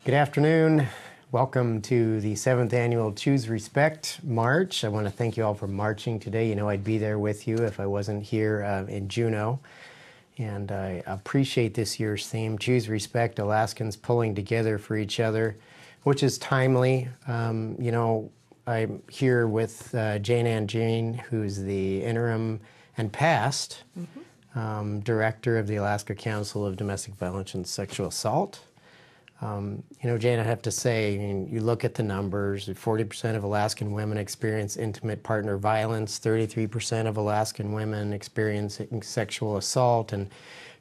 Good afternoon. Welcome to the 7th Annual Choose Respect March. I want to thank you all for marching today. You know I'd be there with you if I wasn't here in Juneau. And I appreciate this year's theme, Choose Respect, Alaskans Pulling Together for Each Other, which is timely. You know, I'm here with Jayne and Andreen, who's the interim and past director of the Alaska Council of Domestic Violence and Sexual Assault. You know, Jayne, I have to say, you look at the numbers, 40% of Alaskan women experience intimate partner violence, 33% of Alaskan women experiencing sexual assault, and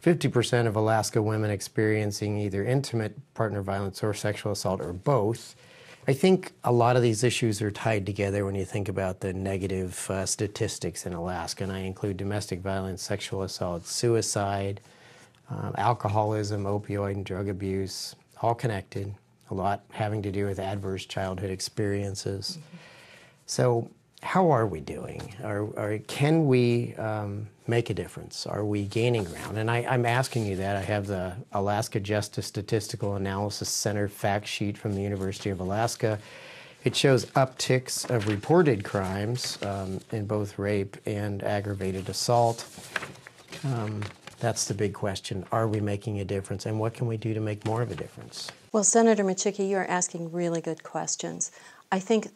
50% of Alaska women experiencing either intimate partner violence or sexual assault or both. I think a lot of these issues are tied together when you think about the negative statistics in Alaska, and I include domestic violence, sexual assault, suicide, alcoholism, opioid and drug abuse, all connected, a lot having to do with adverse childhood experiences. So how are we doing? Can we make a difference? Are we gaining ground? And I'm asking you that. I have the Alaska Justice Statistical Analysis Center fact sheet from the University of Alaska. It shows upticks of reported crimes in both rape and aggravated assault. That's the big question. Are we making a difference, and what can we do to make more of a difference? Well, Senator Micciche, you are asking really good questions. I think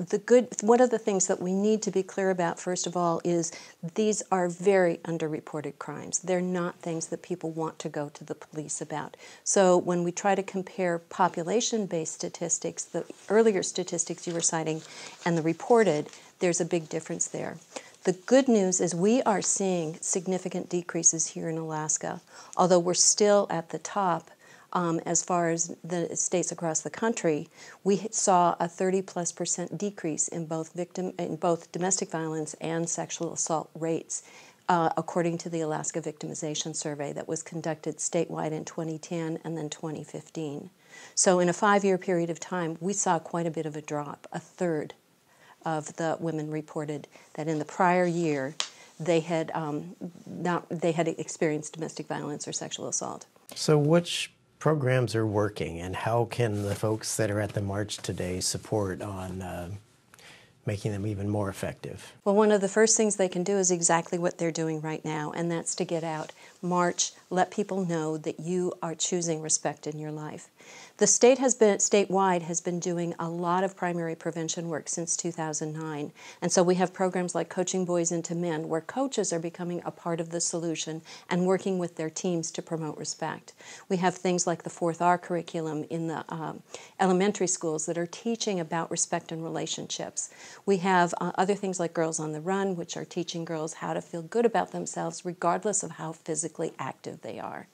one of the things that we need to be clear about, first of all, is these are very underreported crimes. They're not things that people want to go to the police about. So when we try to compare population-based statistics, the earlier statistics you were citing, and the reported, there's a big difference there. The good news is we are seeing significant decreases here in Alaska, although we're still at the top as far as the states across the country. We saw a 30+% decrease in both domestic violence and sexual assault rates, according to the Alaska Victimization Survey that was conducted statewide in 2010 and then 2015. So in a 5-year period of time, we saw quite a bit of a drop, a third of the women reported that in the prior year they had experienced domestic violence or sexual assault. So which programs are working, and how can the folks that are at the march today support on making them even more effective? Well, one of the first things they can do is exactly what they're doing right now, and that's to get out, march, let people know that you are choosing respect in your life. The state statewide has been doing a lot of primary prevention work since 2009, and so we have programs like Coaching Boys into Men, where coaches are becoming a part of the solution and working with their teams to promote respect. We have things like the 4th R curriculum in the elementary schools that are teaching about respect and relationships. We have other things like Girls on the Run, which are teaching girls how to feel good about themselves regardless of how physically active they are.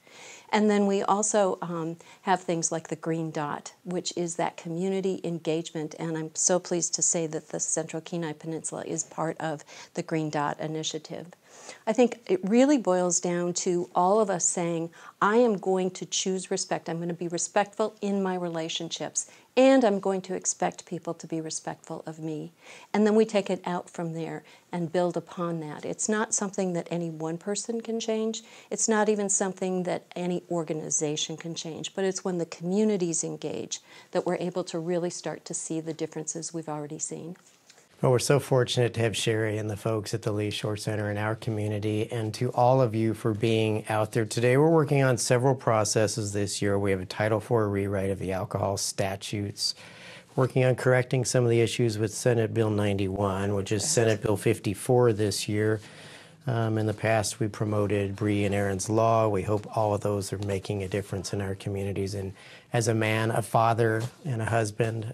And then we also have things like the Green Dot, which is that community engagement, and I'm so pleased to say that the Central Kenai Peninsula is part of the Green Dot initiative. I think it really boils down to all of us saying, I am going to choose respect. I'm going to be respectful in my relationships, and I'm going to expect people to be respectful of me. And then we take it out from there and build upon that. It's not something that any one person can change. It's not even something that any organization can change, but it's when the communities engage that we're able to really start to see the differences we've already seen. Well, we're so fortunate to have Sherry and the folks at the Lee Shore Center in our community, and to all of you for being out there today. We're working on several processes this year. We have a Title IV rewrite of the alcohol statutes, working on correcting some of the issues with Senate Bill 91, which is Senate Bill 54 this year. In the past, we promoted Bree and Aaron's Law. We hope all of those are making a difference in our communities. And as a man, a father, and a husband,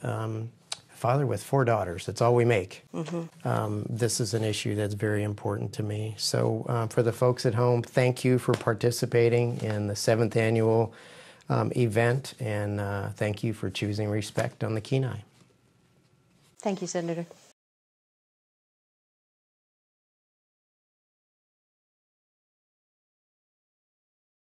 father with 4 daughters. That's all we make. This is an issue that's very important to me. So for the folks at home, thank you for participating in the 7th annual event, and thank you for choosing respect on the Kenai. Thank you, Senator.